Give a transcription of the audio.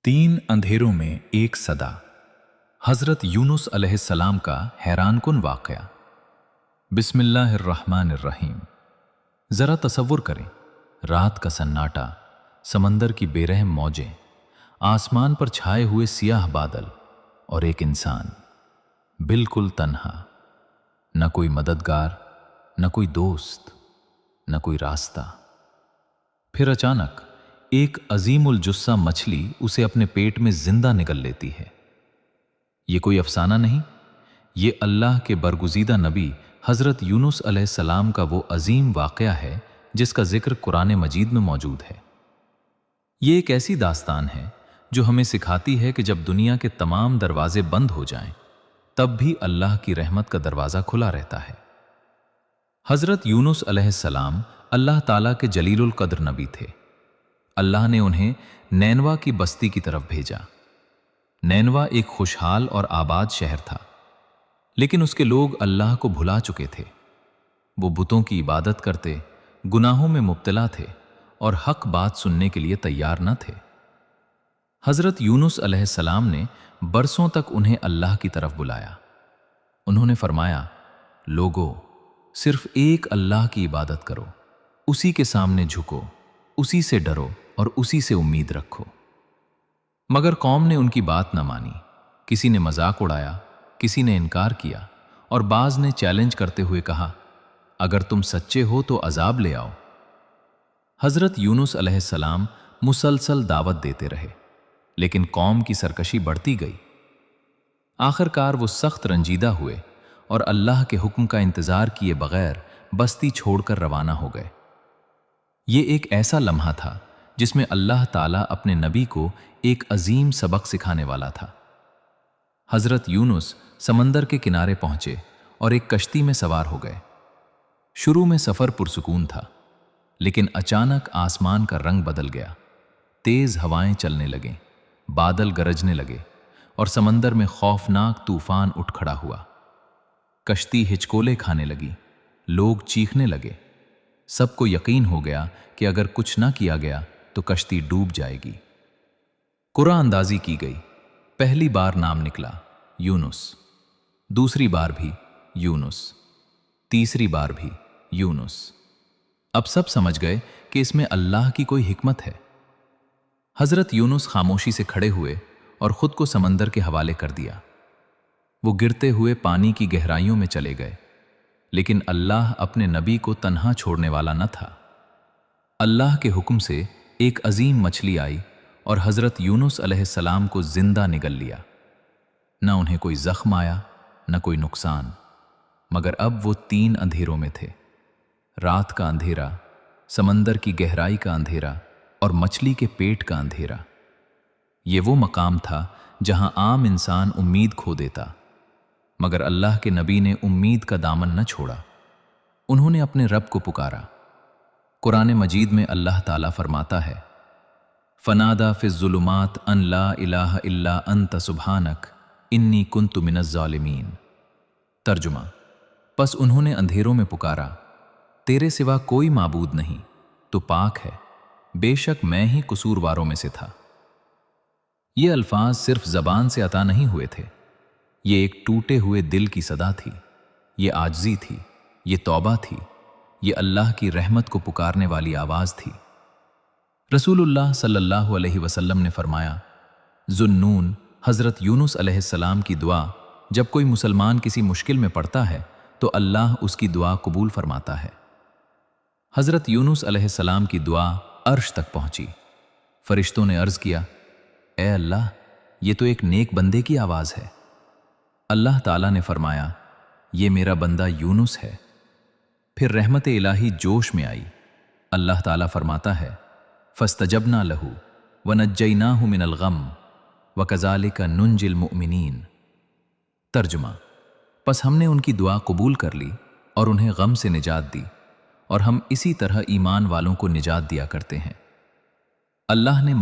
तीन अंधेरों में एक सदा। हजरत यूनुस अलैहिस्सलाम का हैरानकुन वाकया। बिस्मिल्लाहिर्रहमानिर्रहीम। जरा तसव्वुर करें, रात का सन्नाटा, समंदर की बेरहम मौजें, आसमान पर छाए हुए सियाह बादल और एक इंसान बिल्कुल तन्हा। न कोई मददगार, न कोई दोस्त, न कोई रास्ता। फिर अचानक एक अजीमुल जुस्सा मछली उसे अपने पेट में जिंदा निगल लेती है। ये कोई अफसाना नहीं, ये अल्लाह के बरगुज़ीदा नबी हजरत यूनुस अलैहिस्सलाम का वो अजीम वाकया है जिसका जिक्र कुरान मजीद में मौजूद है। ये एक ऐसी दास्तान है जो हमें सिखाती है कि जब दुनिया के तमाम दरवाजे बंद हो जाएं, तब भी अल्लाह की रहमत का दरवाज़ा खुला रहता है। हजरत यूनुस अलैहिस्सलाम अल्लाह ताला के जलीलुल कद्र नबी थे। अल्लाह ने उन्हें नैनवा की बस्ती की तरफ भेजा। नैनवा एक खुशहाल और आबाद शहर था, लेकिन उसके लोग अल्लाह को भुला चुके थे। वो बुतों की इबादत करते, गुनाहों में मुब्तला थे और हक बात सुनने के लिए तैयार न थे। हजरत यूनुस अलैहिस्सलाम ने बरसों तक उन्हें अल्लाह की तरफ बुलाया। उन्होंने फरमाया, लोगो, सिर्फ एक अल्लाह की इबादत करो, उसी के सामने झुको, उसी से डरो और उसी से उम्मीद रखो। मगर कौम ने उनकी बात न मानी। किसी ने मजाक उड़ाया, किसी ने इनकार किया और बाज ने चैलेंज करते हुए कहा, अगर तुम सच्चे हो तो अजाब ले आओ। हजरत यूनुस अलैहिस्सलाम मुसलसल दावत देते रहे, लेकिन कौम की सरकशी बढ़ती गई। आखिरकार वो सख्त रंजीदा हुए और अल्लाह के हुक्म का इंतजार किए बगैर बस्ती छोड़कर रवाना हो गए। ये एक ऐसा लम्हा था जिसमें अल्लाह ताला अपने नबी को एक अजीम सबक सिखाने वाला था। हजरत यूनुस समंदर के किनारे पहुंचे और एक कश्ती में सवार हो गए। शुरू में सफर पुरसुकून था, लेकिन अचानक आसमान का रंग बदल गया। तेज हवाएं चलने लगें, बादल गरजने लगे और समंदर में खौफनाक तूफान उठ खड़ा हुआ। कश्ती हिचकोले खाने लगी, लोग चीखने लगे। सबको यकीन हो गया कि अगर कुछ ना किया गया तो कश्ती डूब जाएगी। कुरान अंदाजी की गई। पहली बार नाम निकला यूनुस, दूसरी बार भी यूनुस, तीसरी बार भी यूनुस। अब सब समझ गए कि इसमें अल्लाह की कोई हिकमत है। हजरत यूनुस खामोशी से खड़े हुए और खुद को समंदर के हवाले कर दिया। वो गिरते हुए पानी की गहराइयों में चले गए, लेकिन अल्लाह अपने नबी को तन्हा छोड़ने वाला न था। अल्लाह के हुक्म से एक अजीम मछली आई और हजरत यूनुस अलैहिस्सलाम को जिंदा निगल लिया। न उन्हें कोई जख्म आया, न कोई नुकसान, मगर अब वो तीन अंधेरों में थे। रात का अंधेरा, समंदर की गहराई का अंधेरा और मछली के पेट का अंधेरा। ये वो मकाम था जहां आम इंसान उम्मीद खो देता, मगर अल्लाह के नबी ने उम्मीद का दामन न छोड़ा। उन्होंने अपने रब को पुकारा। कुरान मजीद में अल्लाह ताला फरमाता है, फनादा फिज़ ज़ुलुमात अन ला इलाहा इल्ला अंत सुब्हानक इन्नी कुन्तु मिनज़ ज़ालिमीन। तर्जुमा, बस उन्होंने अंधेरों में पुकारा, तेरे सिवा कोई माबूद नहीं, तो पाक है, बेशक मैं ही कसूरवारों में से था। ये अल्फाज सिर्फ जबान से अता नहीं हुए थे। ये एक टूटे हुए दिल की सदा थी, ये आजिज़ी थी, ये तौबा थी, ये अल्लाह की रहमत को पुकारने वाली आवाज़ थी। रसूलुल्लाह सल्लल्लाहु अलैहि वसल्लम ने फरमाया, ज़ुन्नून हज़रत यूनुस अलैहिस्सलाम की दुआ जब कोई मुसलमान किसी मुश्किल में पड़ता है तो अल्लाह उसकी दुआ कबूल फरमाता है। हज़रत यूनुस अलैहिस्सलाम की दुआ अर्श तक पहुंची। फरिश्तों ने अर्ज़ किया, ए अल्लाह, ये तो एक नेक बंदे की आवाज़ है। अल्लाह ताला ने फरमाया, ये मेरा बंदा यूनुस है। फिर रहमत इलाही जोश में आई। अल्लाह ताला फरमाता है, फस्तजबना लहू वनज्जयनाहु मिनल गम वकज़ालिका नुंजिल मुमिनीन। तर्जुमा, बस हमने उनकी दुआ कबूल कर ली और उन्हें गम से निजात दी, और हम इसी तरह ईमान वालों को निजात दिया करते हैं। अल्लाह ने